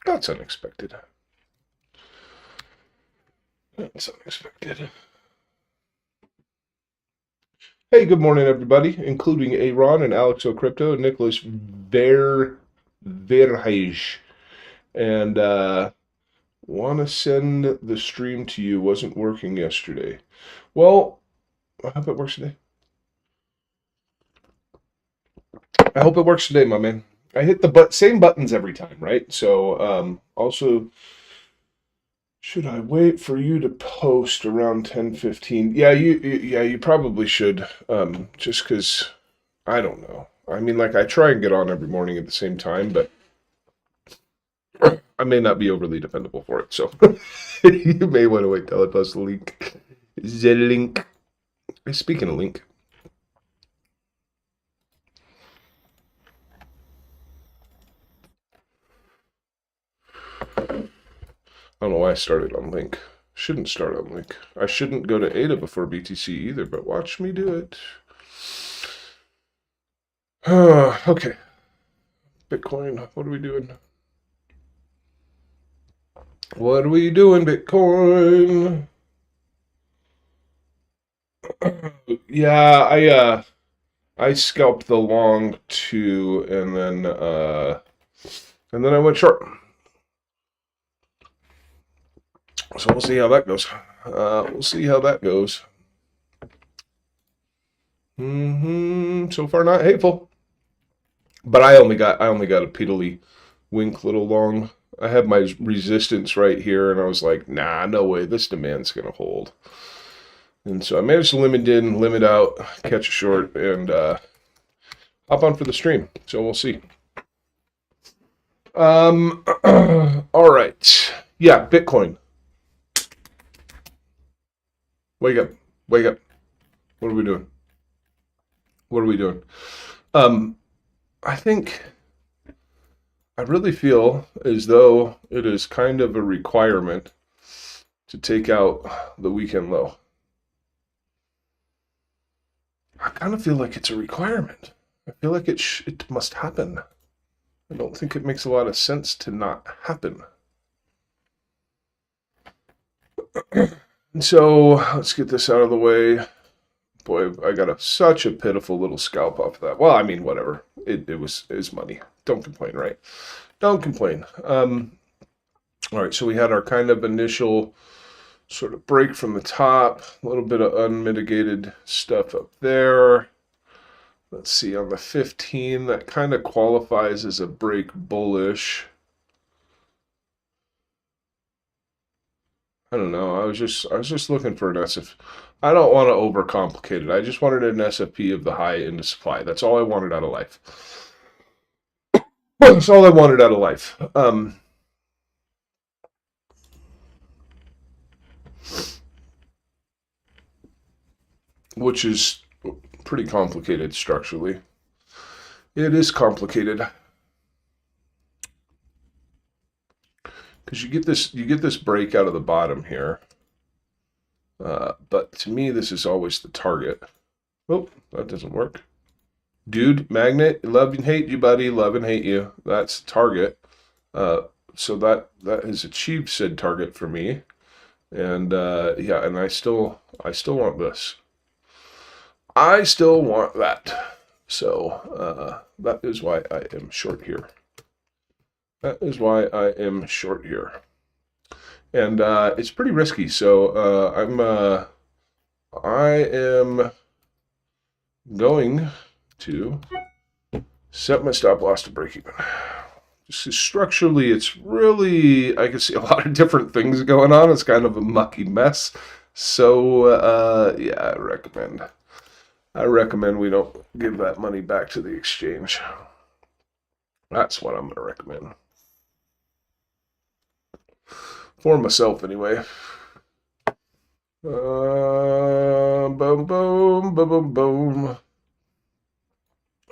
That's unexpected. That's unexpected. Hey, good morning, everybody, including Aaron and Alex O'Crypto and Nicholas Verhage. And want to send the stream to you. Wasn't working yesterday. Well, I hope it works today. I hope it works today, my man. I hit the same buttons every time, right? So, also, should I wait for you to post around 10:15? Yeah, you probably should. Just because I don't know. I mean, like I try and get on every morning at the same time, but I may not be overly dependable for it. So you may want to wait till I post the link. The link. Speaking of link, I don't know why I started on link. Shouldn't start on link. I shouldn't go to ADA before BTC either, but watch me do it. Okay. Bitcoin, what are we doing? What are we doing, Bitcoin? Yeah, I scalped the long too, and then I went short. So we'll see how that goes. We'll see how that goes. So far, not hateful. But I only got a piddly wink little long. I had my resistance right here, and I was like, nah, no way, this demand's gonna hold. And so I managed to limit in, limit out, catch a short, and hop on for the stream. So we'll see. All right. Yeah, Bitcoin. Wake up. Wake up. What are we doing? What are we doing? I think I really feel as though it is kind of a requirement to take out the weekend low. I kind of feel like it's a requirement. I feel like it must happen. I don't think it makes a lot of sense to not happen. And so let's get this out of the way. Boy, I got such a pitiful little scalp off of that. Well, I mean, whatever. It was money. Don't complain, right? Don't complain. All right, so we had our kind of initial sort of break from the top, a little bit of unmitigated stuff up there. Let's see, on the 15, that kind of qualifies as a break bullish. I don't know. I was just looking for an SF. I don't want to overcomplicate it. I just wanted an SFP of the high into supply. That's all I wanted out of life. That's all I wanted out of life. Which is pretty complicated structurally. It is complicated. Because you get this break out of the bottom here. But to me, this is always the target. Oh, that doesn't work. Dude, magnet, love and hate you, buddy. Love and hate you. That's the target. So that has achieved said target for me. And yeah, and I still want this. I still want that. So that is why I am short here. That is why I am short here. And it's pretty risky. So I am going to set my stop loss to break even. Just structurally, it's really, I can see a lot of different things going on. It's kind of a mucky mess. So yeah, I recommend we don't give that money back to the exchange. That's what I'm going to recommend. For myself, anyway. Boom, boom, boom, boom, boom.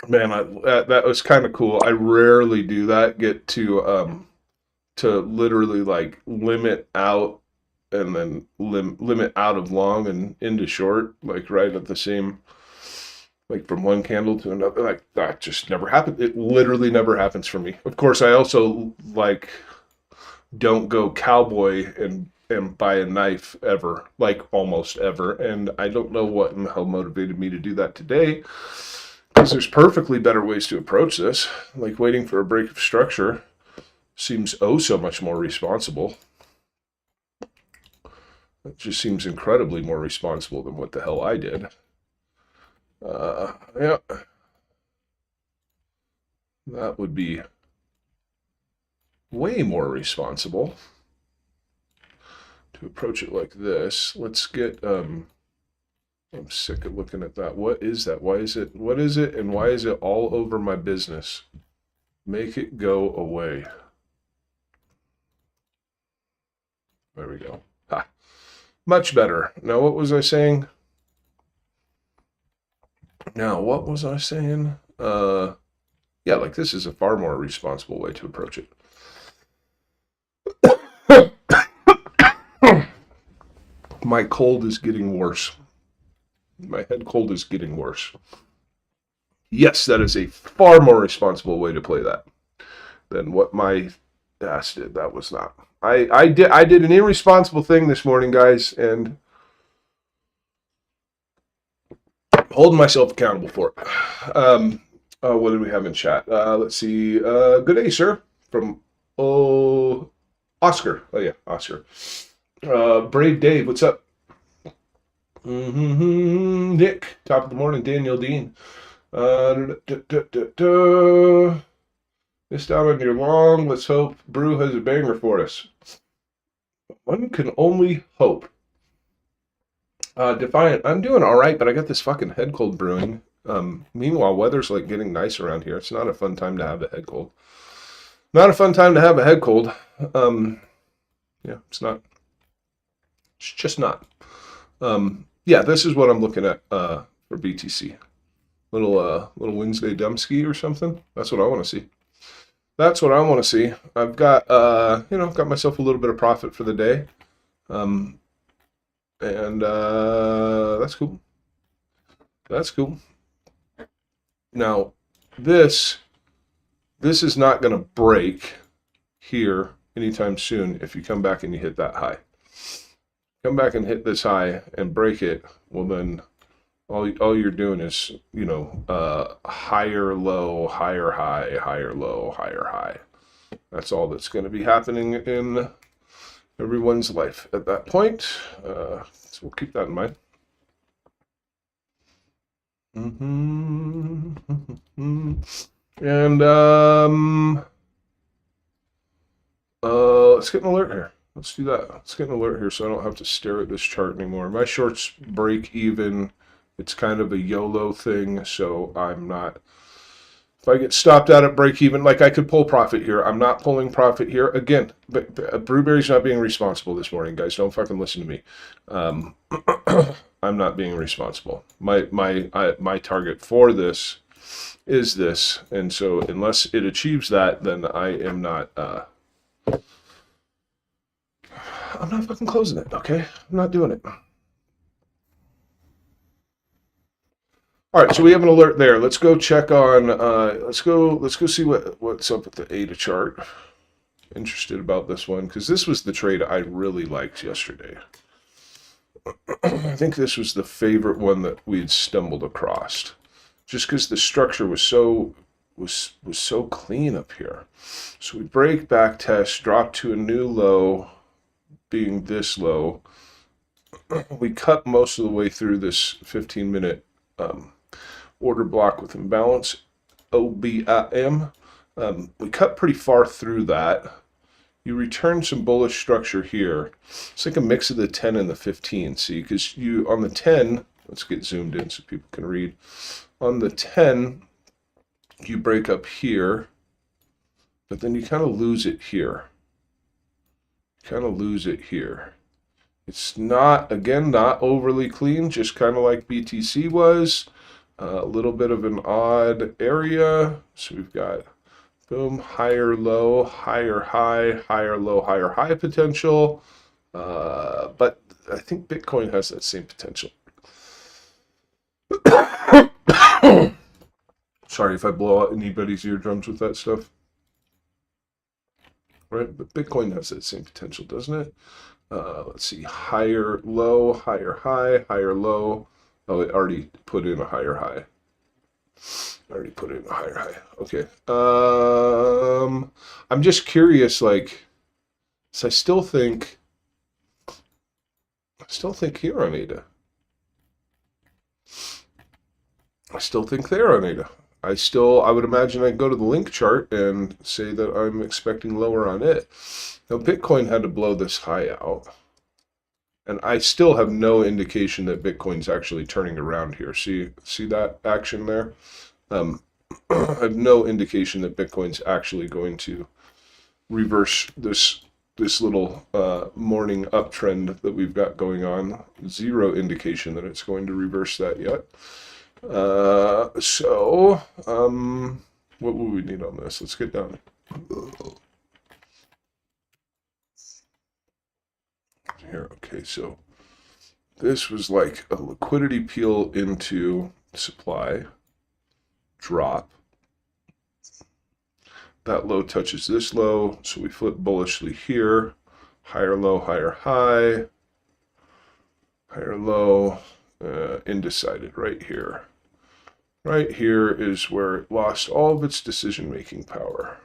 Man, that was kind of cool. I rarely do that. Get to literally like limit out and then limit out of long and into short, like right at the same, like from one candle to another. Like that just never happened. It literally never happens for me. Of course, I also like don't go cowboy and buy a knife ever, like almost ever. And I don't know what in the hell motivated me to do that today, because there's perfectly better ways to approach this. Like waiting for a break of structure seems oh so much more responsible. It just seems incredibly more responsible than what the hell I did. Yeah, that would be way more responsible to approach it like this. Let's get, I'm sick of looking at that. What is that? Why is it, what is it, and why is it all over my business? Make it go away. There we go. Ha. Much better. Now, what was I saying? Yeah, like this is a far more responsible way to approach it. My cold is getting worse. My head cold is getting worse. Yes, that is a far more responsible way to play that than what my ass did. That was not. I did an irresponsible thing this morning, guys, and I'm holding myself accountable for it. What did we have in chat? Let's see. Good day, sir. From Oscar. Oh yeah, Oscar. Brave Dave, what's up? Nick, top of the morning. Daniel Dean. Missed out on your long. Let's hope Brew has a banger for us. One can only hope. Defiant, I'm doing all right, but I got this fucking head cold brewing. Meanwhile, weather's like getting nice around here. It's not a fun time to have a head cold. Not a fun time to have a head cold. Yeah, it's not. It's just not. Yeah, this is what I'm looking at for BTC. Little Wednesday Dumpski or something. That's what I want to see. That's what I want to see. I've got got myself a little bit of profit for the day. And that's cool. That's cool. Now, this is not going to break here anytime soon if you come back and you hit that high. Come back and hit this high and break it, well then all you're doing is, higher low, higher high, higher low, higher high. That's all that's going to be happening in everyone's life at that point. So we'll keep that in mind. And let's get an alert here. Let's do that. Let's get an alert here so I don't have to stare at this chart anymore. My shorts break even. It's kind of a YOLO thing, so I'm not. If I get stopped out at break even, like I could pull profit here. I'm not pulling profit here. Again, but Brewberry's not being responsible this morning, guys. Don't fucking listen to me. I'm not being responsible. My target for this is this, and so unless it achieves that, then I am not. I'm not fucking closing it. Okay, I'm not doing it. All right, so we have an alert there. Let's go check on. Let's go see what's up with the ADA chart. Interested about this one because this was the trade I really liked yesterday. I think this was the favorite one that we had stumbled across, just because the structure was so clean up here. So we break, back test, drop to a new low, being this low. We cut most of the way through this 15-minute order block with imbalance, OBIM. We cut pretty far through that. You return some bullish structure here. It's like a mix of the 10 and the 15. See, because you on the 10, let's get zoomed in so people can read. On the 10, you break up here, but then you kind of lose it here. It's not, again, not overly clean, just kind of like BTC was. A little bit of an odd area. So we've got boom, higher low, higher high, higher low, higher high potential. But I think Bitcoin has that same potential. Sorry if I blow out anybody's eardrums with that stuff. right? But Bitcoin has that same potential, doesn't it? Let's see, higher, low, higher, high, higher, low. Oh, it already put in a higher high. Already put in a higher high. Okay. I'm just curious, like, so I still think here on ADA. I still think there on ADA. I would imagine I'd go to the link chart and say that I'm expecting lower on it. Now, Bitcoin had to blow this high out. And I still have no indication that Bitcoin's actually turning around here. See that action there? I have no indication that Bitcoin's actually going to reverse this little morning uptrend that we've got going on. Zero indication that it's going to reverse that yet. What will we need on this? Let's get down. Here, okay, so this was like a liquidity peel into supply, drop. That low touches this low, so we flip bullishly here. Higher low, higher high, higher low, undecided right here. Right here is where it lost all of its decision-making power.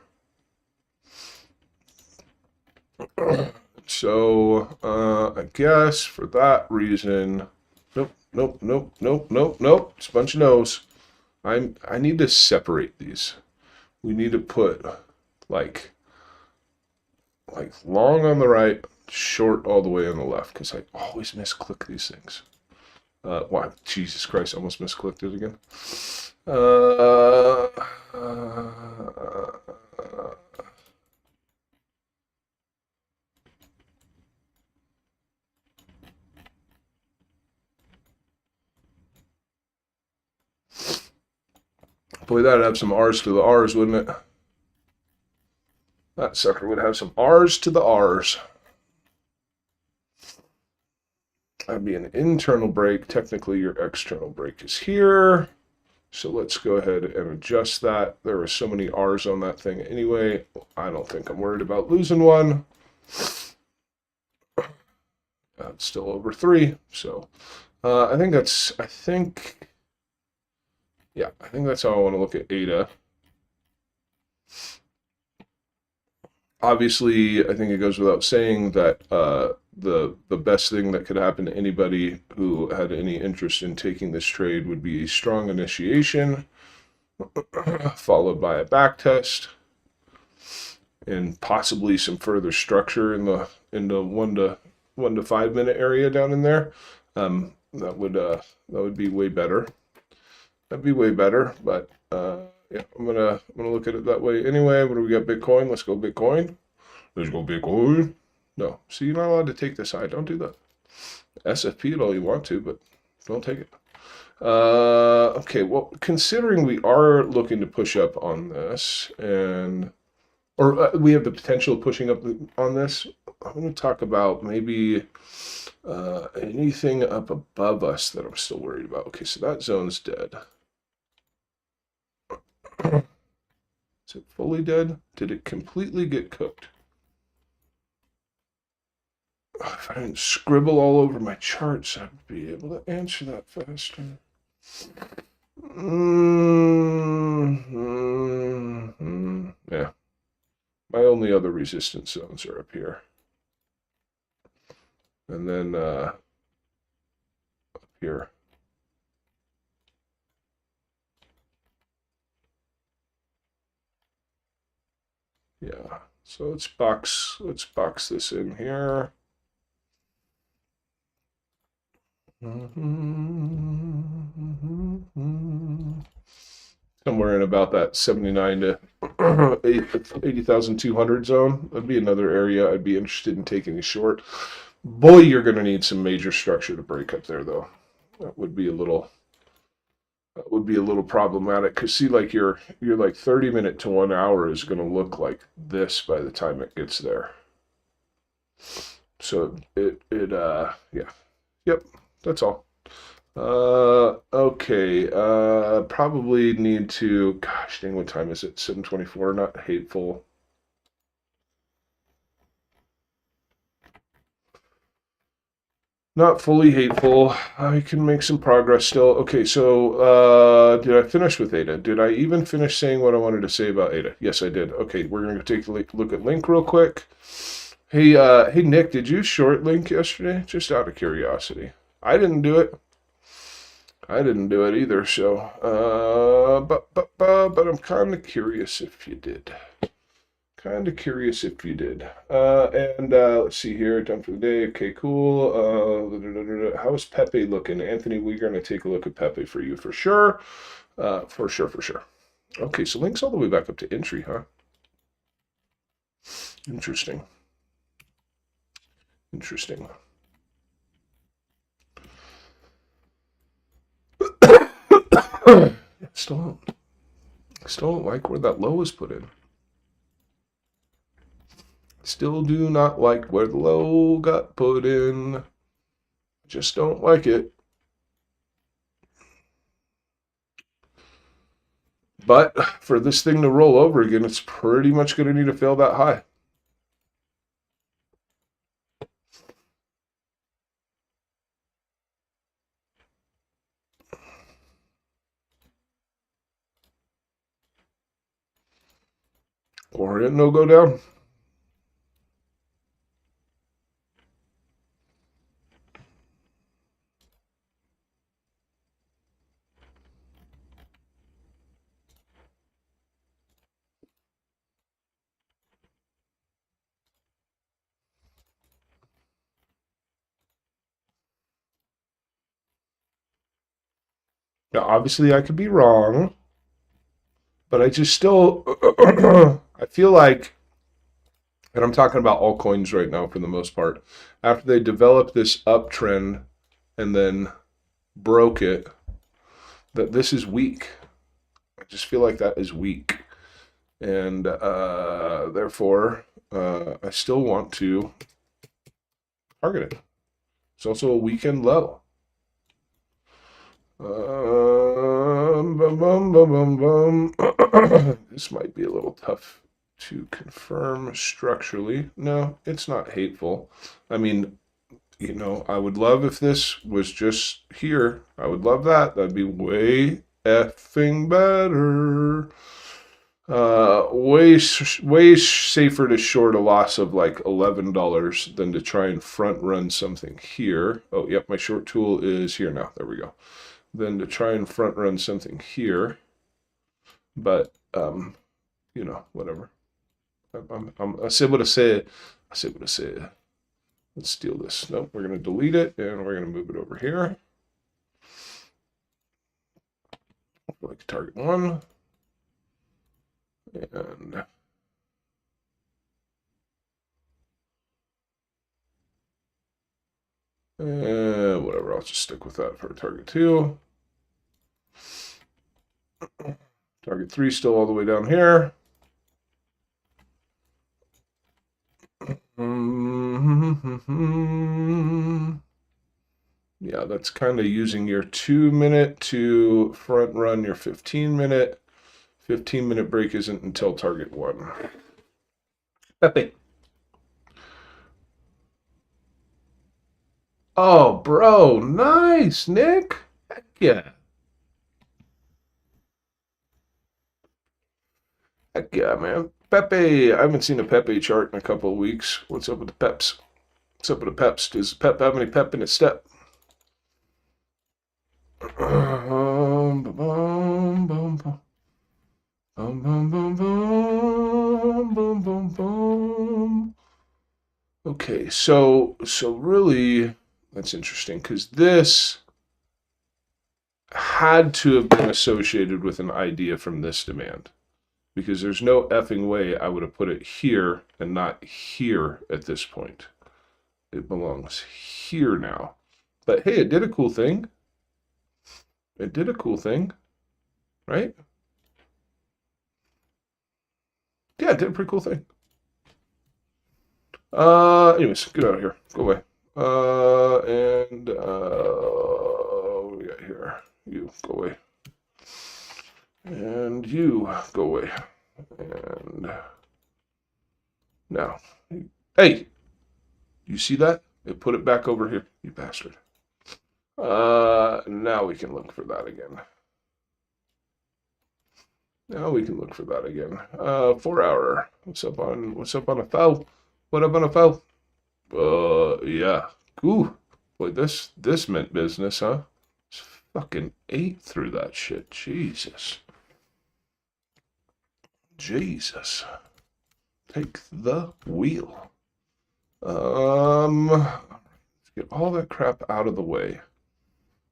So, I guess for that reason, nope. It's a bunch of no's. I need to separate these. We need to put like long on the right, short all the way on the left, because I always misclick these things. Wow, Jesus Christ, almost misclicked it again. Boy, that'd have some R's to the R's, wouldn't it? That sucker would have some R's to the R's. That'd be an internal break. Technically, your external break is here. So let's go ahead and adjust that. There are so many R's on that thing anyway. I don't think I'm worried about losing one. It's still over 3. So I think that's how I want to look at ADA. Obviously, I think it goes without saying that the best thing that could happen to anybody who had any interest in taking this trade would be a strong initiation, followed by a back test, and possibly some further structure in the 1 to 5 minute area down in there. That would be way better. That'd be way better, but yeah, I'm gonna look at it that way anyway. What do we got? Bitcoin. Let's go Bitcoin. Let's go Bitcoin. No, see, you're not allowed to take this high. Don't do that. SFP it all you want to, but don't take it. Okay, well, considering we are looking to push up on this, or we have the potential of pushing up on this, I'm going to talk about maybe anything up above us that I'm still worried about. Okay, so that zone's dead. Is it fully dead? Did it completely get cooked? If I didn't scribble all over my charts, I'd be able to answer that faster. Yeah. My only other resistance zones are up here. And then up here. Yeah. So let's box this in here. Somewhere in about that 79 to 80,200 zone. That'd be another area I'd be interested in taking a short. Boy, you're going to need some major structure to break up there, though. That would be a little problematic, because see, like your like 30-minute to 1 hour is going to look like this by the time it gets there. So yeah. Yep, that's all. Okay, probably need to, gosh dang, what time is it? 7:24, not hateful. Not fully hateful. I can make some progress still. Okay, so did I finish with Ada? Did I even finish saying what I wanted to say about Ada? Yes, I did. Okay, we're gonna take a look at Link real quick. Hey, hey Nick, did you short Link yesterday? Just out of curiosity. I didn't do it. I didn't do it either. So, but I'm kind of curious if you did. Kind of curious if you did. And let's see here. Done for the day. Okay, cool. How's Pepe looking? Anthony, we're going to take a look at Pepe for you for sure. For sure. Okay, so Link's all the way back up to entry, huh? Interesting. Still don't like where that low was put in. Still do not like where the low got put in. Just don't like it. But for this thing to roll over again, it's pretty much going to need to fail that high. Or it no go down. Now, obviously, I could be wrong, but I just still, I feel like, and I'm talking about altcoins right now for the most part, after they developed this uptrend and then broke it, that this is weak. I just feel like that is weak. And therefore, I still want to target it. It's also a weekend low. This might be a little tough to confirm structurally. No, it's not hateful. I mean, you know, I would love if this was just here. I would love that. That'd be way effing better. Way safer to short a loss of like $11 than to try and front run something here. Oh, yep, my short tool is here now. There we go. Than to try and front run something here. But you know, whatever. I said what I said. Let's steal this. Nope, we're gonna delete it and we're gonna move it over here. Like target one. And whatever, I'll just stick with that for target 2. Target 3 still all the way down here. Yeah, that's kind of using your 2-minute to front run your 15-minute. 15-minute break isn't until target 1. Pepe. Oh, bro, nice, Nick. Heck yeah. Heck yeah, man. Pepe, I haven't seen a Pepe chart in a couple of weeks. What's up with the peps? What's up with the peps? Does Pep have any pep in his step? Okay, so really, that's interesting because this had to have been associated with an idea from this demand, because there's no effing way I would have put it here and not here at this point. It belongs here now. But hey, it did a cool thing. It did a cool thing, right? Yeah, it did a pretty cool thing. Anyways, get out of here. Go away. And what do we got here? You go away. And you go away. And now, hey, you see that? Put it back over here, you bastard. Now we can look for that again. Now we can look for that again. 4 hour. What's up on a foul? What up on a foul? Yeah. Ooh. Boy, this meant business, huh? Just fucking ate through that shit. Jesus. Jesus. Take the wheel. Let's get all that crap out of the way.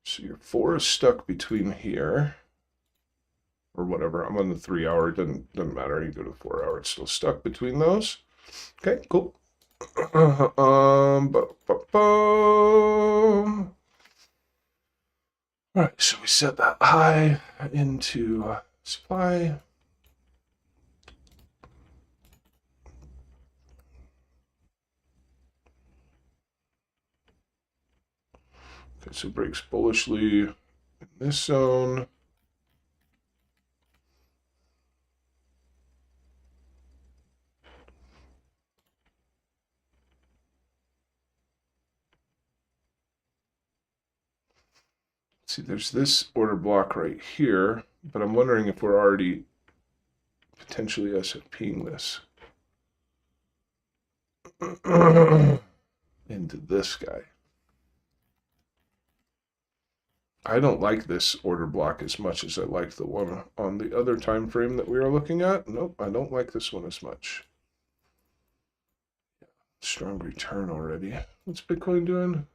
So your 4 is stuck between here. Or whatever. I'm on the 3 hour. Doesn't matter. You go to the 4 hour. It's still stuck between those. Okay, cool. All right, so we set that high into supply. Okay, so breaks bullishly in this zone. See, there's this order block right here, but I'm wondering if we're already potentially SFPing this into this guy. I don't like this order block as much as I like the one on the other time frame that we are looking at. Nope, I don't like this one as much. Strong return already. What's Bitcoin doing?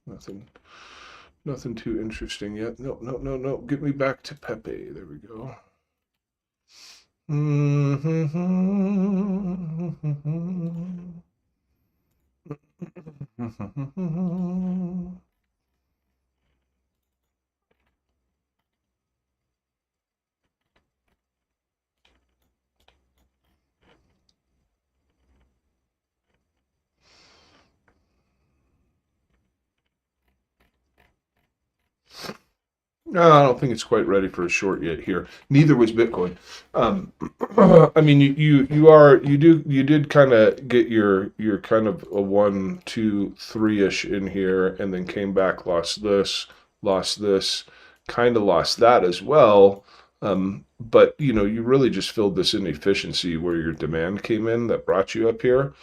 Nothing. Nothing too interesting yet. No. Get me back to Pepe. There we go. No, I don't think it's quite ready for a short yet here. Neither was Bitcoin. I mean, you did kind of get your kind of a 1, 2, 3-ish in here, and then came back, lost this, kind of lost that as well. But you really just filled this inefficiency where your demand came in that brought you up here.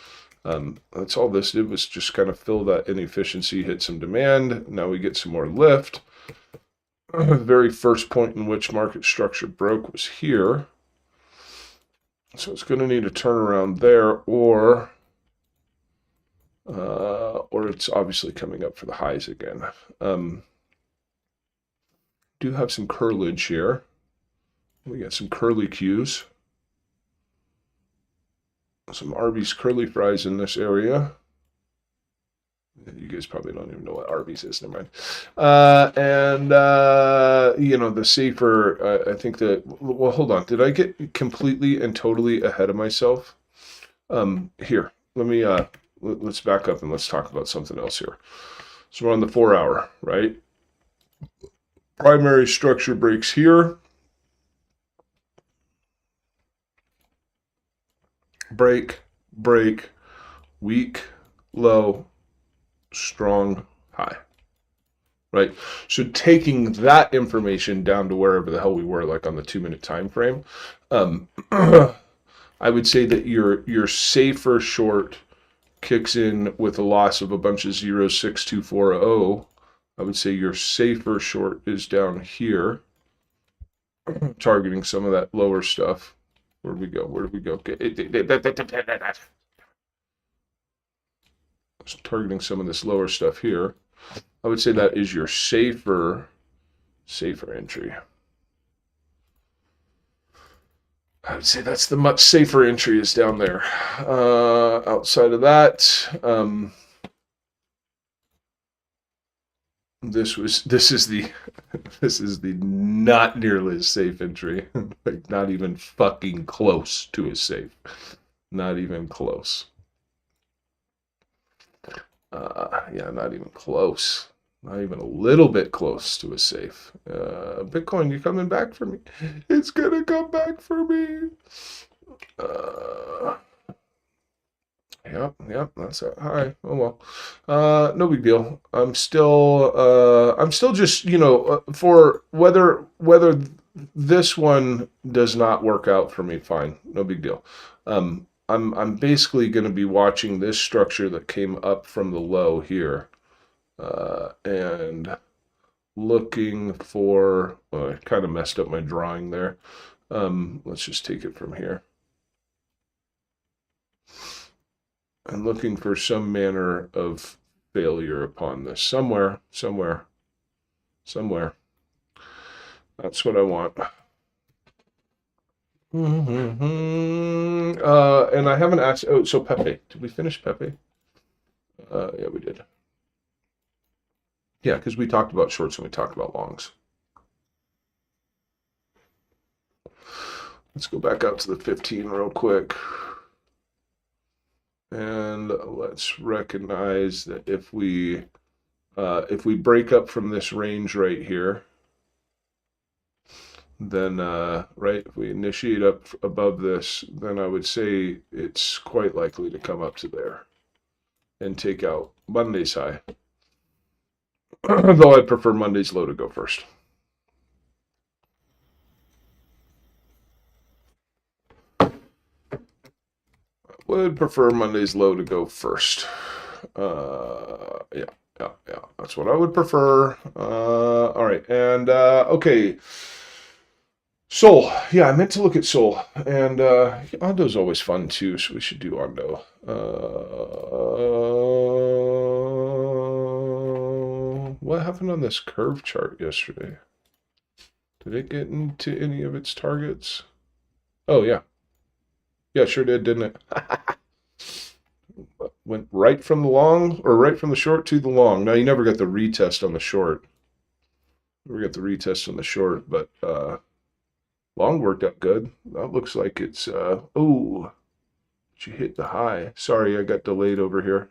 That's all this did, was just kind of fill that inefficiency, hit some demand. Now we get some more lift. The very first point in which market structure broke was here. So it's going to need a turnaround there, or it's obviously coming up for the highs again. Do have some curlage here. We got some curly Qs. Some Arby's curly fries in this area. You guys probably don't even know what Arby's is, never mind. The safer, I think that, well, hold on. Did I get completely and totally ahead of myself? Here, let me, let's back up and let's talk about something else here. So we're on the 4 hour, right? Primary structure breaks here. Break, weak, low, strong, high, right? So taking that information down to wherever the hell we were, like on the 2-minute time frame, I would say that your safer short kicks in with a loss of a bunch of 0.6240. I would say your safer short is down here, targeting some of that lower stuff. Where do we go? Targeting some of this lower stuff here. I would say that is your safer entry. I would say that's the much safer entry, is down there. Outside of that, this is the not nearly as safe entry. Like, not even fucking close to as safe. Not even close. Yeah, not even close. Not even a little bit close to a safe. Bitcoin, you coming back for me? It's gonna come back for me. Yep, that's a high. Oh well. No big deal. I'm still just, for whether this one does not work out for me, fine. No big deal. I'm basically going to be watching this structure that came up from the low here, and looking for, well, I kind of messed up my drawing there. Let's just take it from here. And looking for some manner of failure upon this. Somewhere. That's what I want. And I haven't asked. Oh, so Pepe. Did we finish Pepe? Yeah, we did. Yeah, because we talked about shorts and we talked about longs. Let's go back out to the 15 real quick. And let's recognize that if we break up from this range right here, then right, if we initiate up above this, then I would say it's quite likely to come up to there and take out Monday's high. Though I prefer Monday's low to go first. Would prefer Monday's low to go first. Yeah. That's what I would prefer. All right, and okay. Sol, yeah, I meant to look at Sol, and Ondo's always fun too, so we should do Ondo. What happened on this curve chart yesterday? Did it get into any of its targets? Oh yeah, sure did, didn't it? Went right from the long, or right from the short to the long. Now you never got the retest on the short. Never got the retest on the short, but long worked out good. That looks like it's, oh, she hit the high. Sorry, I got delayed over here.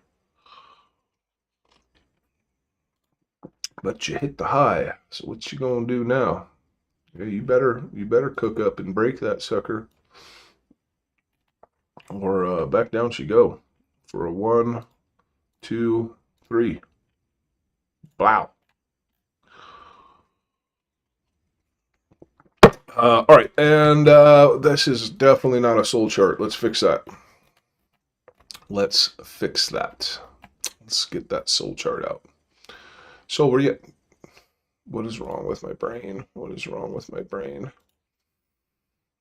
But you hit the high. So what you gonna do now? Yeah, you better cook up and break that sucker. Or back down she go. For a 1, 2, 3. Wow. All right, and this is definitely not a Sol chart. Let's fix that. Let's get that Sol chart out. So where you? What is wrong with my brain?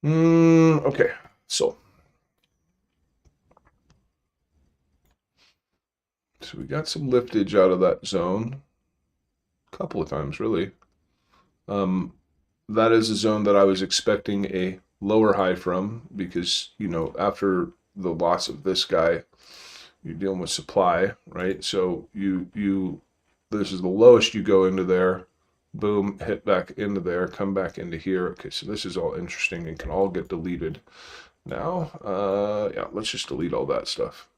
Okay, so we got some liftage out of that zone. A couple of times, really. That is a zone that I was expecting a lower high from because, after the loss of this guy, you're dealing with supply, right? So this is the lowest you go into there, boom, hit back into there, come back into here. Okay, so this is all interesting and can all get deleted now. Yeah, let's just delete all that stuff.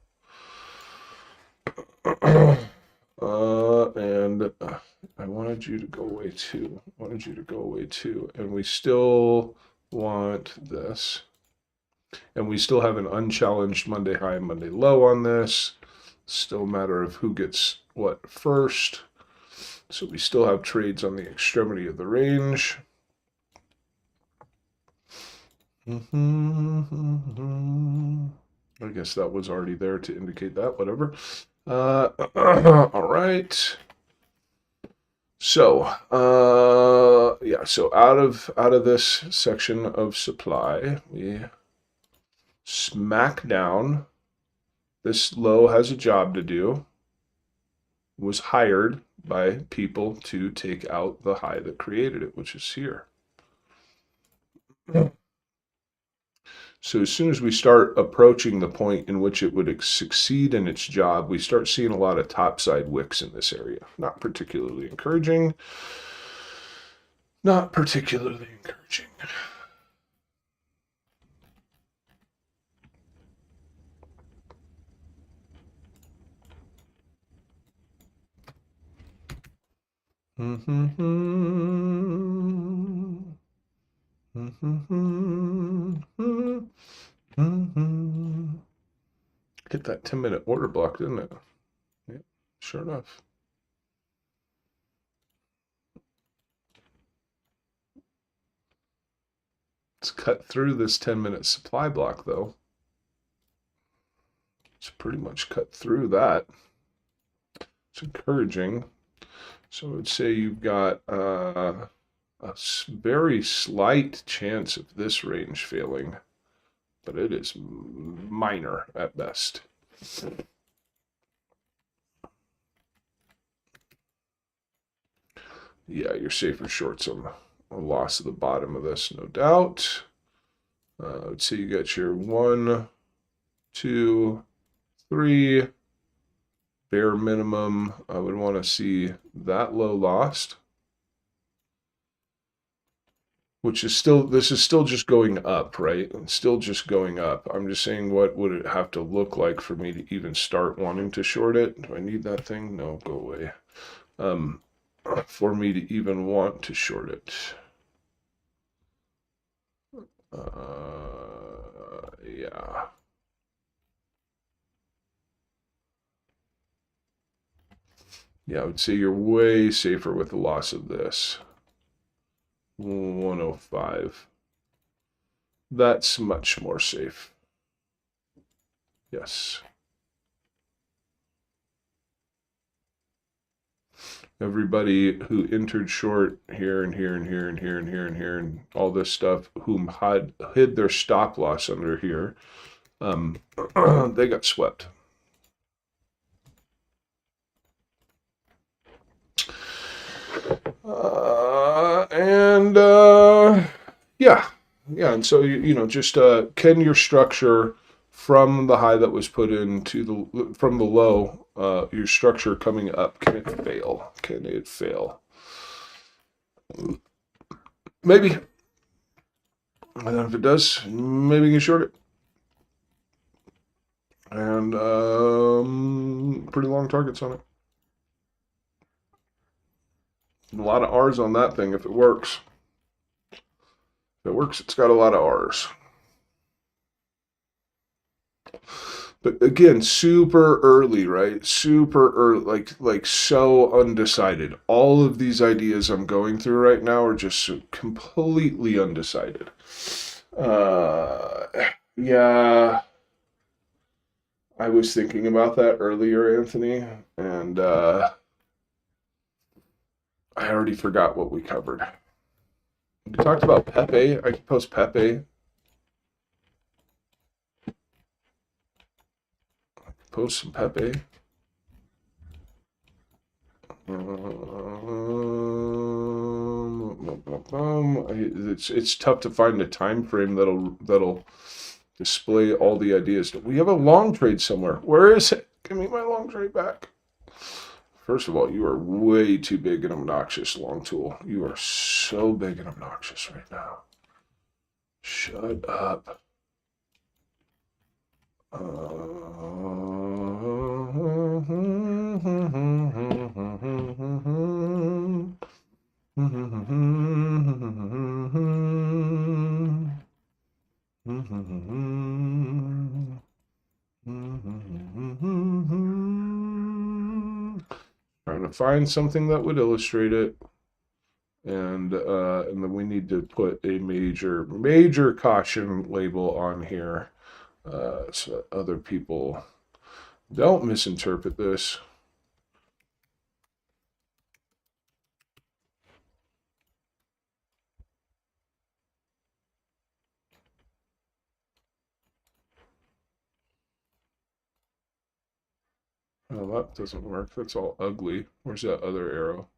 And I wanted you to go away too. And we still want this. And we still have an unchallenged Monday high and Monday low on this. Still a matter of who gets what first. So we still have trades on the extremity of the range. I guess that was already there to indicate that, whatever. All right. So, yeah, so out of this section of supply, we smack down. This low has a job to do. Was hired by people to take out the high that created it, which is here. So as soon as we start approaching the point in which it would succeed in its job, we start seeing a lot of topside wicks in this area. Not particularly encouraging. Hit that 10-minute order block, didn't it? Yeah, sure enough. It's cut through this 10-minute supply block, though. It's pretty much cut through that. It's encouraging. So I would say you've got a very slight chance of this range failing, but it is minor at best. Yeah, you're safer shorts on a loss of the bottom of this, no doubt. Let's see, you got your 1, 2, 3. Bare minimum, I would want to see that low lost. Which is still, this is still just going up, right? It's still just going up. I'm just saying, what would it have to look like for me to even start wanting to short it? Do I need that thing? No, go away. For me to even want to short it. Yeah. Yeah, I would say you're way safer with the loss of this. 105. That's much more safe. Yes. Everybody who entered short here and here and here and here and here and here and all this stuff, whom hid their stop loss under here, they got swept. Yeah, and so you know, just can your structure from the high that was put in to the from the low, your structure coming up, can it fail? Can it fail? Maybe. And then if it does, maybe you can short it. And pretty long targets on it. A lot of R's on that thing if it works. If it works, it's got a lot of R's. But again, super early, right? Super early, like so undecided. All of these ideas I'm going through right now are just so completely undecided. Yeah, I was thinking about that earlier, Anthony, and I already forgot what we covered. We talked about Pepe. I could post Pepe. Post some Pepe. It's tough to find a time frame that'll display all the ideas. We have a long trade somewhere. Where is it? Give me my long trade back. First of all, you are way too big and obnoxious, Long Tool. You are so big and obnoxious right now. Shut up. Trying to find something that would illustrate it, and then we need to put a major caution label on here, so that other people don't misinterpret this. Oh, that doesn't work. That's all ugly. Where's that other arrow?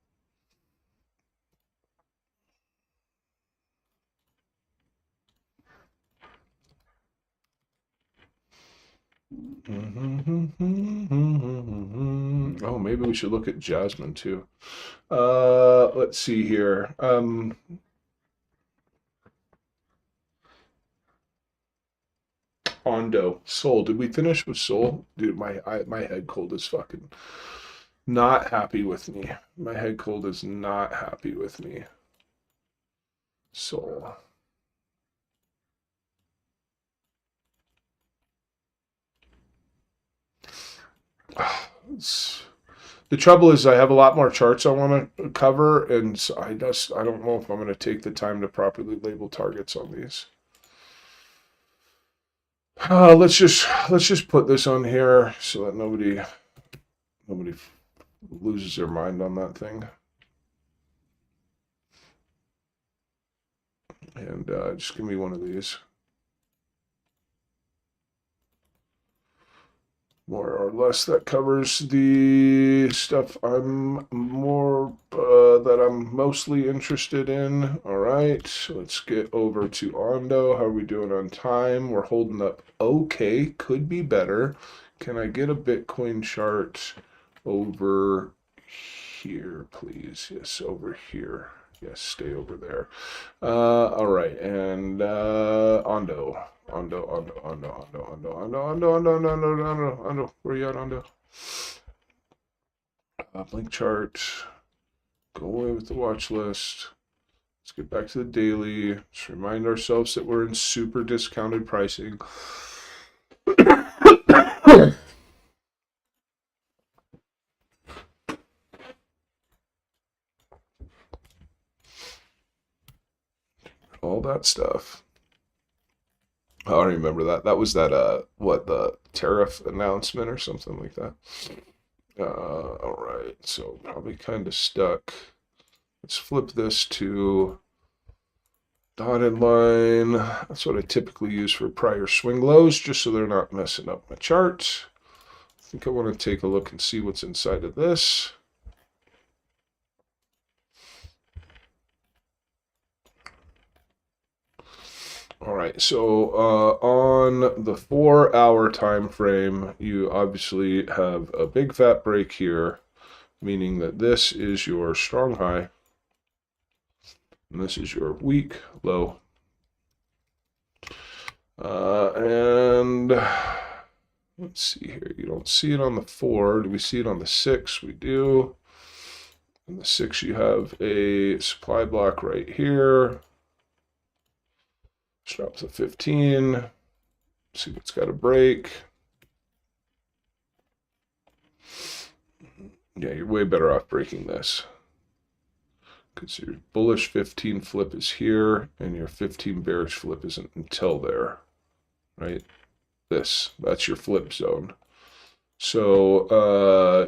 Oh, maybe we should look at Jasmine too. Let's see here. Ondo, Soul. Did we finish with Soul? Dude, my head cold is fucking not happy with me. My head cold is not happy with me. Soul. The trouble is I have a lot more charts I want to cover, and so I don't know if I'm going to take the time to properly label targets on these. Let's just put this on here so that nobody loses their mind on that thing. And just give me one of these. More or less that covers the stuff I'm mostly interested in. All right, so let's get over to Ondo. How are we doing on time? We're holding up okay, could be better. Can I get a Bitcoin chart over here, please? Yes, over here. Yes, stay over there. All right, and Ondo. Where you at, Ondo? Blink chart. Go away with the watch list. Let's get back to the daily. Just remind ourselves that we're in super discounted pricing. All that stuff. I don't remember that. That was that what, the tariff announcement or something like that. All right, so probably kind of stuck. Let's flip this to dotted line. That's what I typically use for prior swing lows, just so they're not messing up my chart. I think I want to take a look and see what's inside of this. All right, so on the 4-hour time frame, you obviously have a big fat break here, meaning that this is your strong high, and this is your weak low. And let's see here. You don't see it on the 4. Do we see it on the 6? We do. On the 6, you have a supply block right here. Drop to 15. See what's got a break. Yeah, you're way better off breaking this, because your bullish 15 flip is here and your 15 bearish flip isn't until there, right? That's your flip zone. So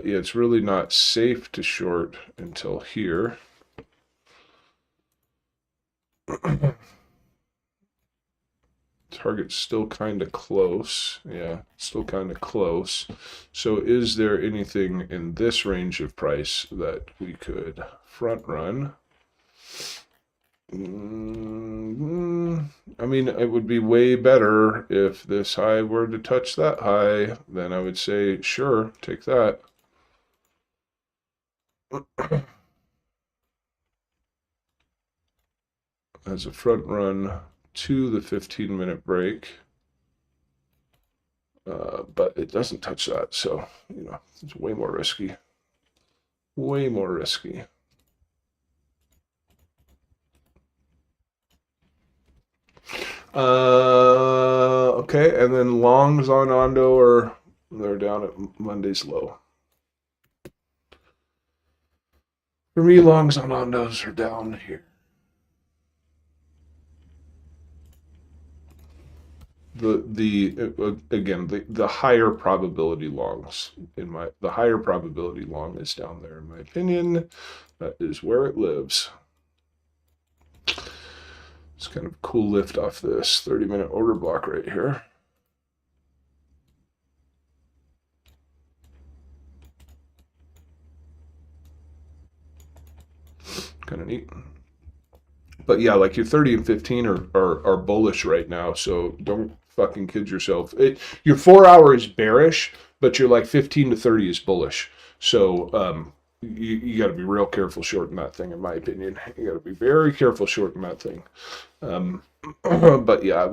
yeah, it's really not safe to short until here. Target's still kind of close. Yeah, still kind of close. So is there anything in this range of price that we could front run? I mean, it would be way better if this high were to touch that high. Then I would say, sure, take that. As a front run to the 15-minute break. But it doesn't touch that, so, you know, it's way more risky. Way more risky. Okay, and then longs on Ondo they're down at Monday's low. For me, longs on Ondos are down here. The higher probability longs the higher probability long is down there, in my opinion. That is where it lives. It's kind of a cool lift off this 30-minute order block right here. Kind of neat. But yeah, like your 30 and 15 are bullish right now, so don't fucking kid yourself. Your 4-hour is bearish, but your like 15 to 30 is bullish. So you got to be real careful shorting that thing, in my opinion. You got to be very careful shorting that thing. But yeah, I'd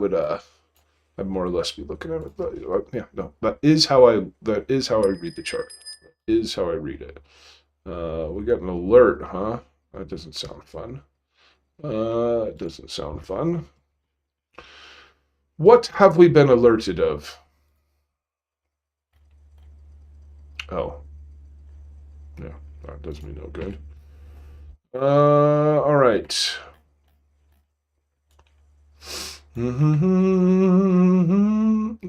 more or less be looking at it. But, yeah, no, that is how I read the chart. That is how I read it. We got an alert, huh? That doesn't sound fun. It doesn't sound fun. What have we been alerted of? Oh, yeah, that does me no good. All right.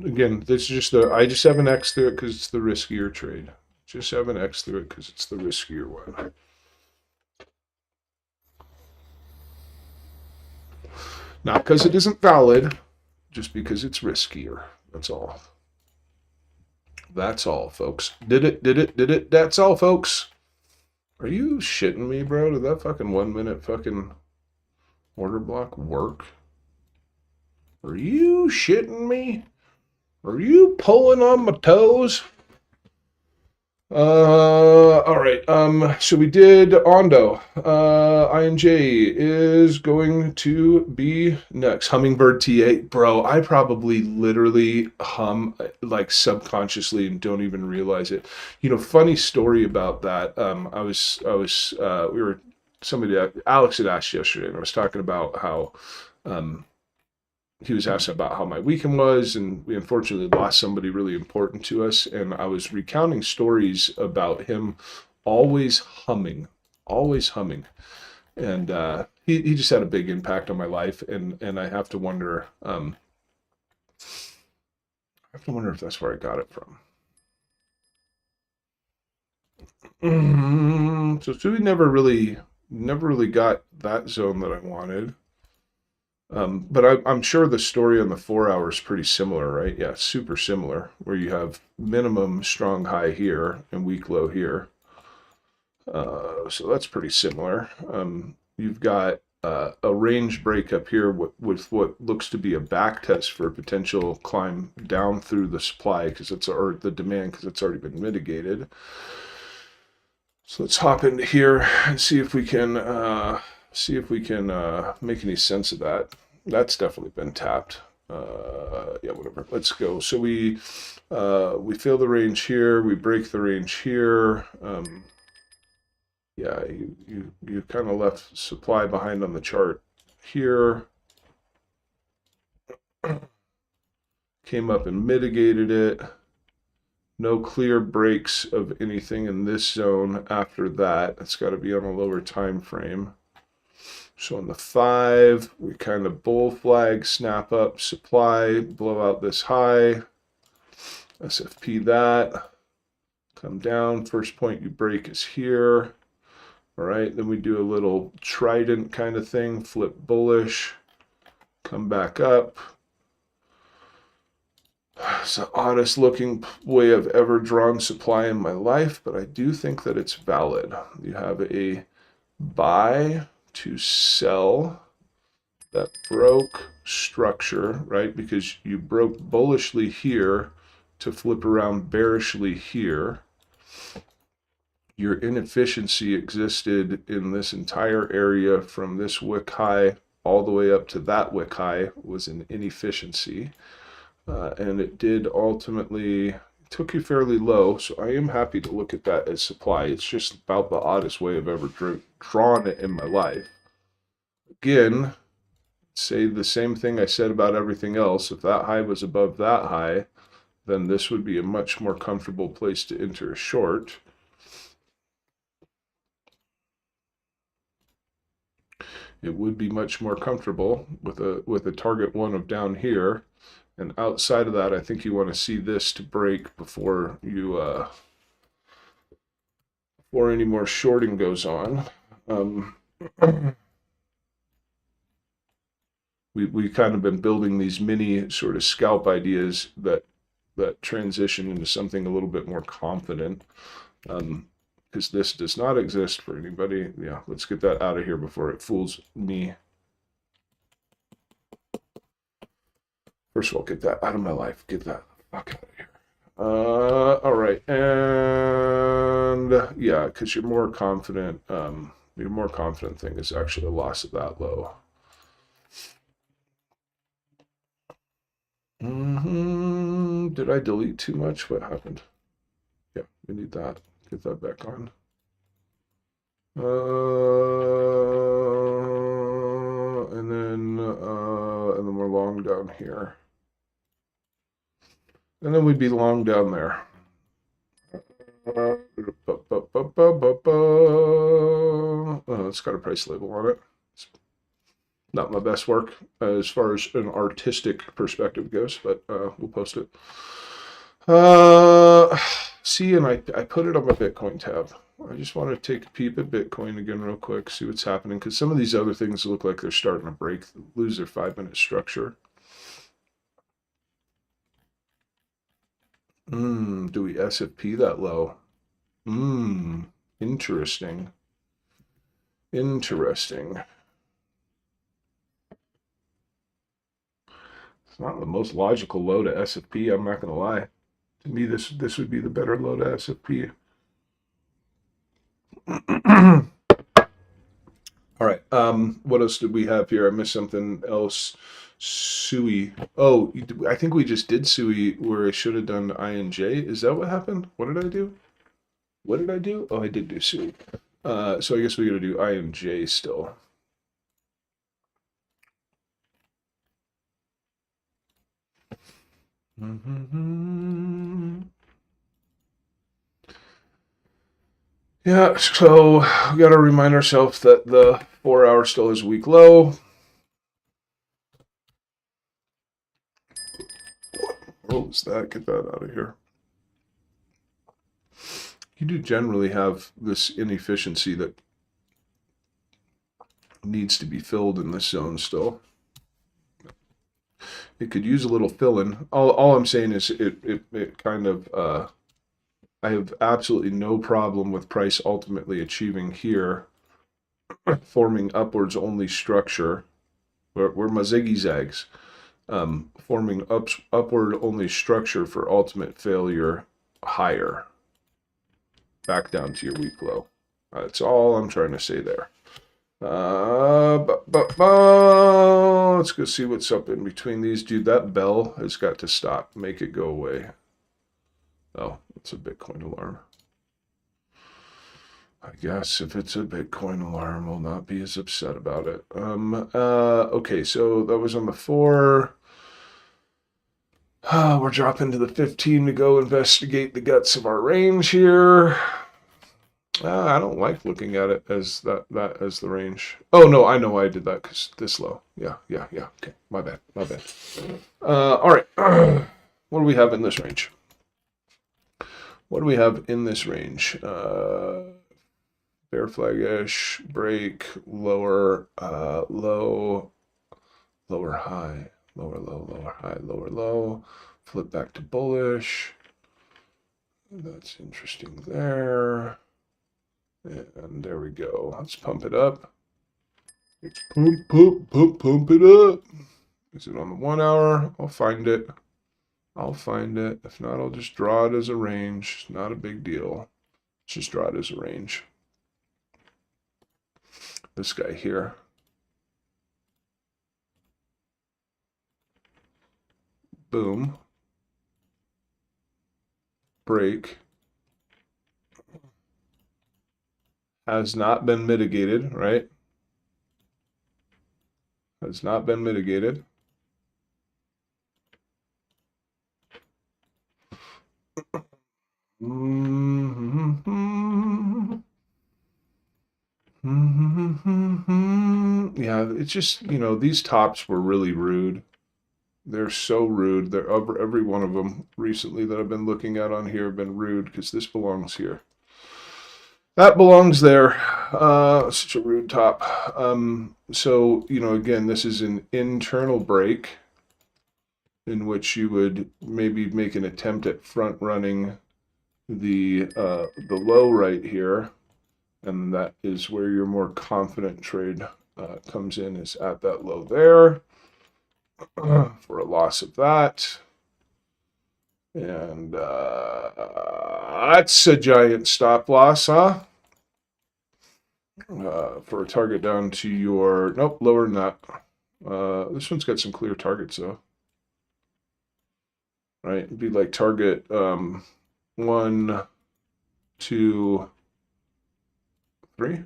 Again, this is just I just have an X through it because it's the riskier trade. Just have an X through it because it's the riskier one. Not because it isn't valid, just because it's riskier. That's all. That's all, folks. Did it. That's all, folks. Are you shitting me, bro? Did that fucking 1 minute fucking order block work? Are you shitting me? Are you pulling on my toes? All right. So we did Ondo. INJ is going to be next. Hummingbird T8. Bro, I probably literally hum like subconsciously and don't even realize it. You know, funny story about that. We were, Alex had asked yesterday, and I was talking about how, um, he was asking about how my weekend was, and we unfortunately lost somebody really important to us. And I was recounting stories about him always humming. And he just had a big impact on my life. And I have to wonder, if that's where I got it from. So we never really got that zone that I wanted. But I'm sure the story on the 4 hour is pretty similar, right? Yeah, super similar, where you have minimum strong high here and weak low here. So that's pretty similar. You've got a range break up here with what looks to be a back test for a potential climb down through the supply or the demand because it's already been mitigated. So let's hop into here and see if we can make any sense of that. That's definitely been tapped. Yeah, whatever. Let's go. So we fill the range here. We break the range here. Yeah, you kind of left supply behind on the chart here. Came up and mitigated it. No clear breaks of anything in this zone after that. It's got to be on a lower time frame. So on the 5, we kind of bull flag, snap up, supply, blow out this high, SFP that, come down. First point you break is here. All right, then we do a little trident kind of thing, flip bullish, come back up. It's the oddest looking way I've ever drawn supply in my life, but I do think that it's valid. You have a buy to sell that broke structure, right? Because you broke bullishly here to flip around bearishly here. Your inefficiency existed in this entire area from this wick high all the way up to that wick high was an inefficiency. And it did ultimately took you fairly low, so I am happy to look at that as supply. It's just about the oddest way I've ever drawn it in my life. Again, say the same thing I said about everything else. If that high was above that high, then this would be a much more comfortable place to enter a short. It would be much more comfortable with a target one of down here. And outside of that, I think you want to see this to break before you before any more shorting goes on. We kind of been building these mini sort of scalp ideas that transition into something a little bit more confident. Because this does not exist for anybody. Yeah, let's get that out of here before it fools me. First of all, get that out of my life. Get that fuck out of here. All right, and yeah, because you're more confident. Your more confident thing is actually a loss of that low. Did I delete too much? What happened? Yeah, we need that. Get that back on. And then we're long down here. And then we'd be long down there. Oh, it's got a price label on it. It's not my best work as far as an artistic perspective goes, but we'll post it. See, and I put it on my Bitcoin tab. I just want to take a peep at Bitcoin again real quick, see what's happening, because some of these other things look like they're starting to break, lose their 5-minute structure. Do we SFP that low? Interesting. Interesting. It's not the most logical low to SFP, I'm not going to lie. To me, this would be the better low to SFP. All right. What else did we have here? I missed something else. Sui. Oh, I think we just did Sui where I should have done INJ. Is that what happened? What did I do? What did I do? Oh, I did do Sui. So I guess we got to do INJ still. Yeah, so we got to remind ourselves that the 4-hour still is weak low. What was that? Get that out of here. You do generally have this inefficiency that needs to be filled in this zone still. It could use a little fill-in. All I'm saying is it kind of I have absolutely no problem with price ultimately achieving here, forming upwards only structure. Where my ziggy zags, forming upward only structure for ultimate failure higher, back down to your weak low. That's all I'm trying to say there. Let's go see what's up in between these. Dude, that bell has got to stop. Make it go away. Oh, it's a Bitcoin alarm. I guess if it's a Bitcoin alarm, we'll not be as upset about it. Okay, so that was on the 4. We're dropping to the 15 to go investigate the guts of our range here. I don't like looking at it as that as the range. Oh no, I know why I did that, because this low. Yeah. Okay, my bad. All right. What do we have in this range? What do we have in this range? Bear flag-ish, break, lower, low, lower high, lower low, lower high, lower low, flip back to bullish. That's interesting there. And there we go. Let's pump it up. Let's pump it up. Is it on the 1 hour? I'll find it. If not, I'll just draw it as a range. It's not a big deal. Let's just draw it as a range. This guy here. Boom. Break. Has not been mitigated, right? Has not been mitigated. Yeah, it's just, these tops were really rude. They're so rude. They're every one of them recently that I've been looking at on here have been rude, because this belongs here. That belongs there. Such a rude top. So, again, this is an internal break in which you would maybe make an attempt at front running the low right here, and that is where your more confident trade comes in, is at that low there for a loss of that. And that's a giant stop loss, huh? For a target down to your, nope, lower than that. This one's got some clear targets though. Right, it'd be like target 1, 2, 3.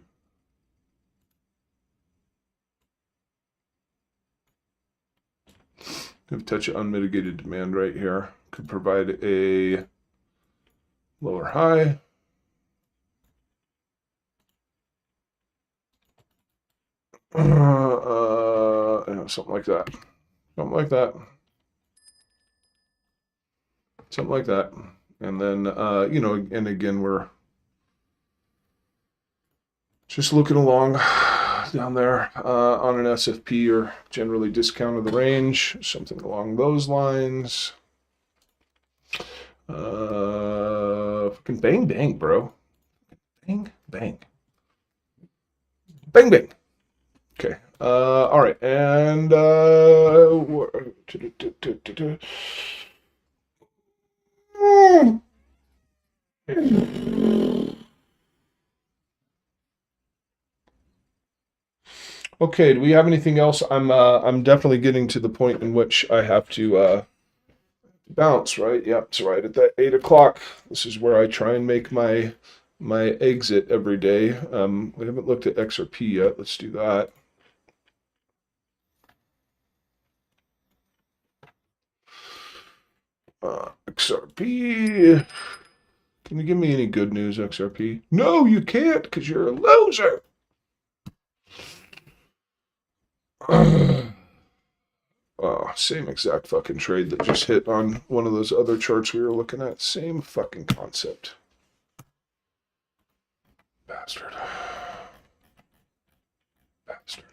Have a touch of unmitigated demand right here. Could provide a lower high. something like that. Something like that. Something like that. And then, you know, and again, we're just looking along down there on an SFP or generally discounted the range, something along those lines. Fucking bang, bang, bro. Bang, bang. Bang, bang. Okay. All right. And okay, do we have anything else? I'm definitely getting to the point in which I have to bounce, right? Yep, it's right at that 8 o'clock. This is where I try and make my exit every day. We haven't looked at XRP yet. Let's do that. XRP. Can you give me any good news, XRP? No, you can't, because you're a loser. Oh, same exact fucking trade that just hit on one of those other charts we were looking at. Same fucking concept. Bastard. Bastard.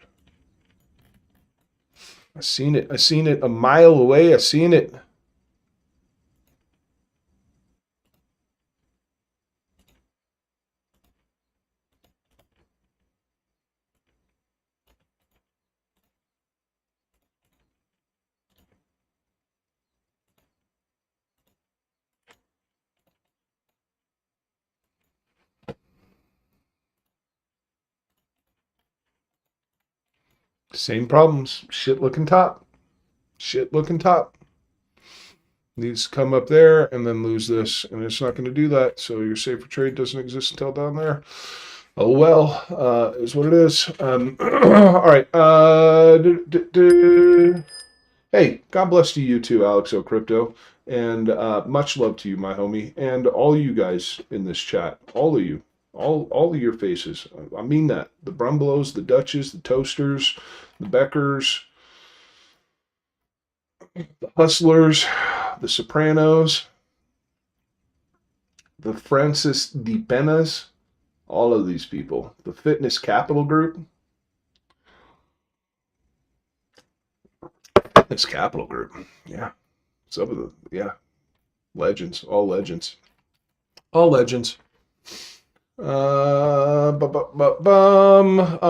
I seen it. I seen it a mile away. I seen it. Same problems. Shit looking top. Shit looking top. Needs to come up there and then lose this, and it's not going to do that. So your safer trade doesn't exist until down there. Oh well, is what it is. All right. Hey, God bless to you too, Alex O'Crypto, and much love to you, my homie, and all you guys in this chat. All of you, all of your faces. I mean that. The Brumblos, the Dutches, the Toasters, the Beckers, the Hustlers, the Sopranos, the Francis de Penas. All of these people. The Fitness Capital Group. Fitness Capital Group. Yeah. Some of the, yeah. Legends. All legends. All legends. All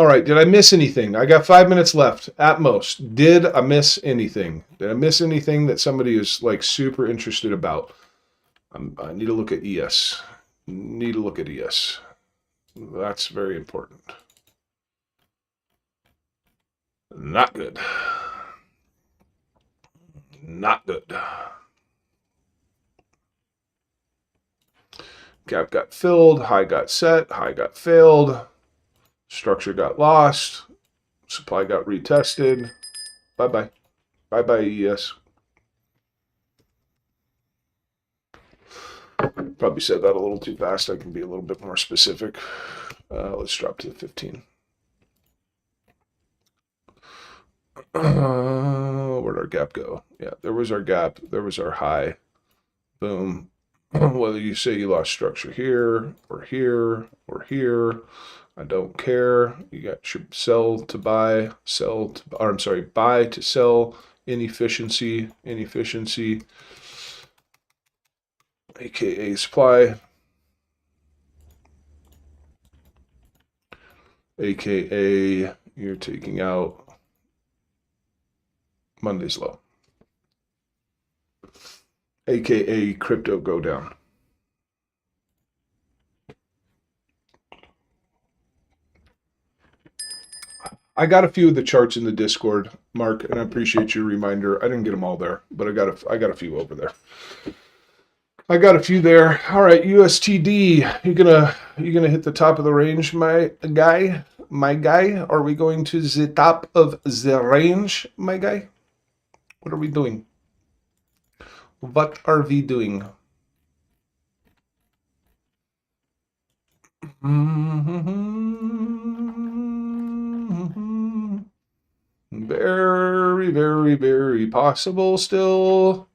right. Did I miss anything? I got 5 minutes left at most. Did I miss anything? Did I miss anything that somebody is like super interested about? I need to look at ES. Need to look at ES. That's very important. Not good. Not good. Gap got filled, high got set, high got failed, structure got lost, supply got retested. Bye-bye. Bye-bye, ES. Probably said that a little too fast. I can be a little bit more specific. Let's drop to the 15. Where'd our gap go? Yeah, there was our gap. There was our high. Boom. Whether you say you lost structure here or here or here, I don't care. You got your sell to buy, sell to, or I'm sorry, buy to sell, inefficiency, aka supply, aka you're taking out Monday's low, aka crypto go down. I got a few of the charts in the Discord, Mark, and I appreciate your reminder. I didn't get them all there, but I got a few over there. I got a few there. All right, USTD. You gonna hit the top of the range, my guy? My guy? Are we going to the top of the range, my guy? What are we doing? What are we doing? Very, very, very possible still.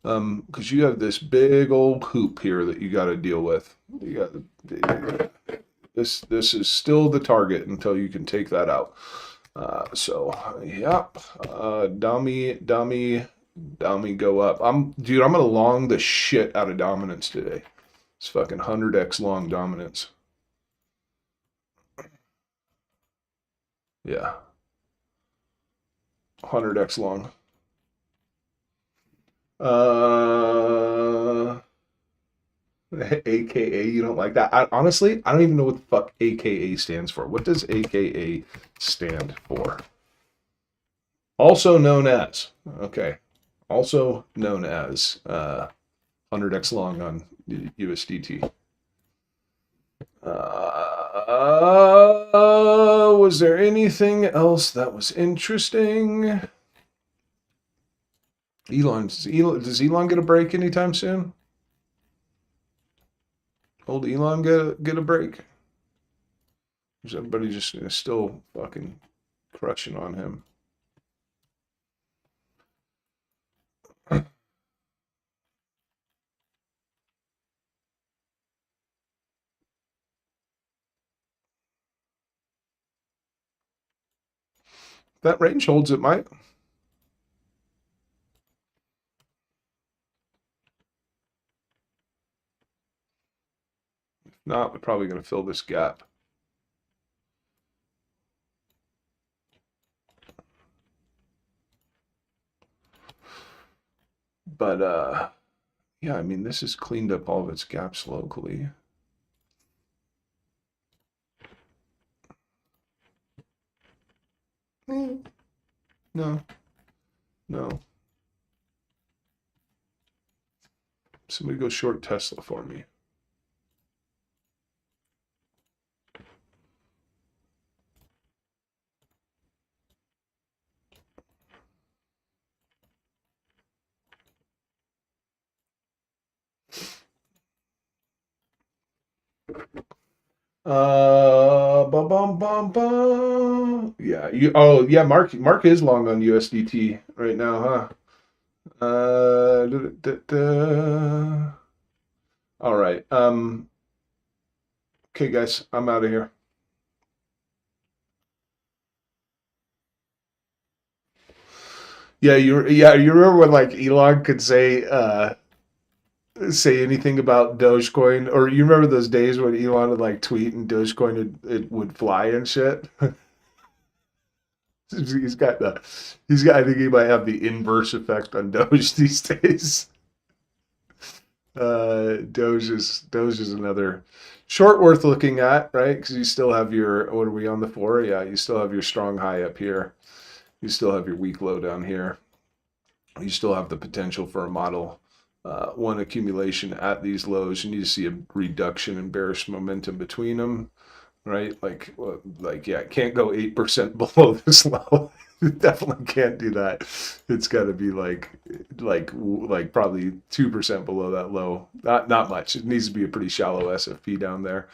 Because you have this big old hoop here that you got to deal with. You got this is still the target until you can take that out. So yep. Dummy, go up. I'm gonna long the shit out of dominance today. It's fucking 100x long dominance. Yeah. 100x long. AKA, you don't like that? Honestly, I don't even know what the fuck AKA stands for. What does AKA stand for? Also known as, okay. Also known as 100x long on USDT. Was there anything else that was interesting? Does Elon get a break anytime soon? Old Elon get a break? Is everybody just still fucking crushing on him? That range holds, it might. If not, we're probably going to fill this gap. But yeah, I mean, this has cleaned up all of its gaps locally. No. Somebody go short Tesla for me. Yeah, Mark is long on USDT right now, huh? All right. Okay, guys, I'm out of here. You remember when like Elon could say anything about Dogecoin, or you remember those days when Elon would like tweet and Dogecoin it would fly and shit? I think he might have the inverse effect on Doge these days. Doge is another short worth looking at, right? Because you still have your, what are we on the 4? Yeah, you still have your strong high up here. You still have your weak low down here. You still have the potential for a model 1 accumulation at these lows. You need to see a reduction in bearish momentum between them, right? Yeah, it can't go 8% below this low. Definitely can't do that. It's got to be like probably 2% below that low. Not much. It needs to be a pretty shallow SFP down there.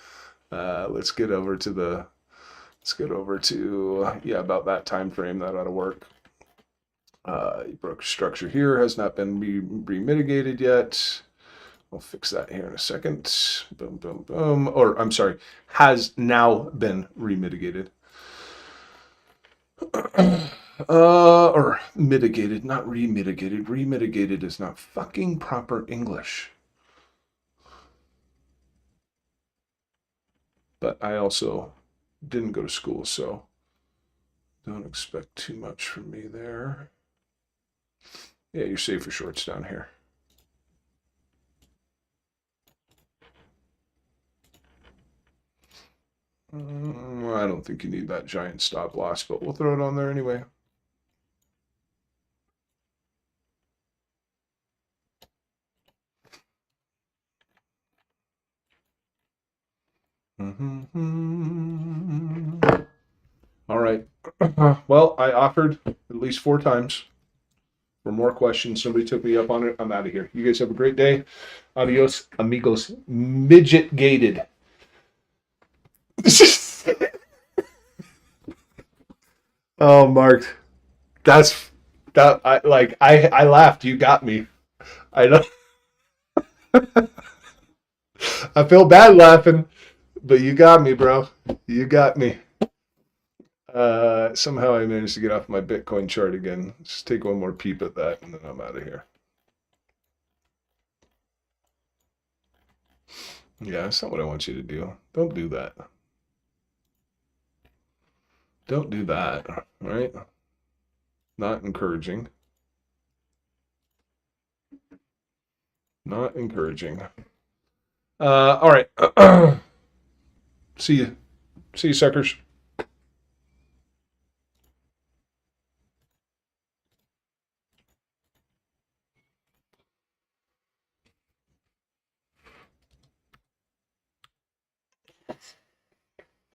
Let's get over to about that time frame. That ought to work. Broker structure here has not been remitigated yet. We'll fix that here in a second. Boom, boom, boom. Or I'm sorry, has now been remitigated. Or mitigated, not remitigated. Remitigated is not fucking proper English. But I also didn't go to school, so don't expect too much from me there. Yeah, you're safe for shorts down here. I don't think you need that giant stop loss, but we'll throw it on there anyway. All right. Well, I offered at least 4 times for more questions. Somebody took me up on it. I'm out of here. You guys have a great day. Adios, amigos. Midget gated. Oh, Mark. That's that. I laughed. You got me. I know. I feel bad laughing, but you got me, bro. You got me. Somehow I managed to get off my Bitcoin chart again. Just take one more peep at that, and then I'm out of here. Yeah, that's not what I want you to do. Don't do that. Don't do that. All right? Not encouraging. Not encouraging. All right. See you. See you, suckers.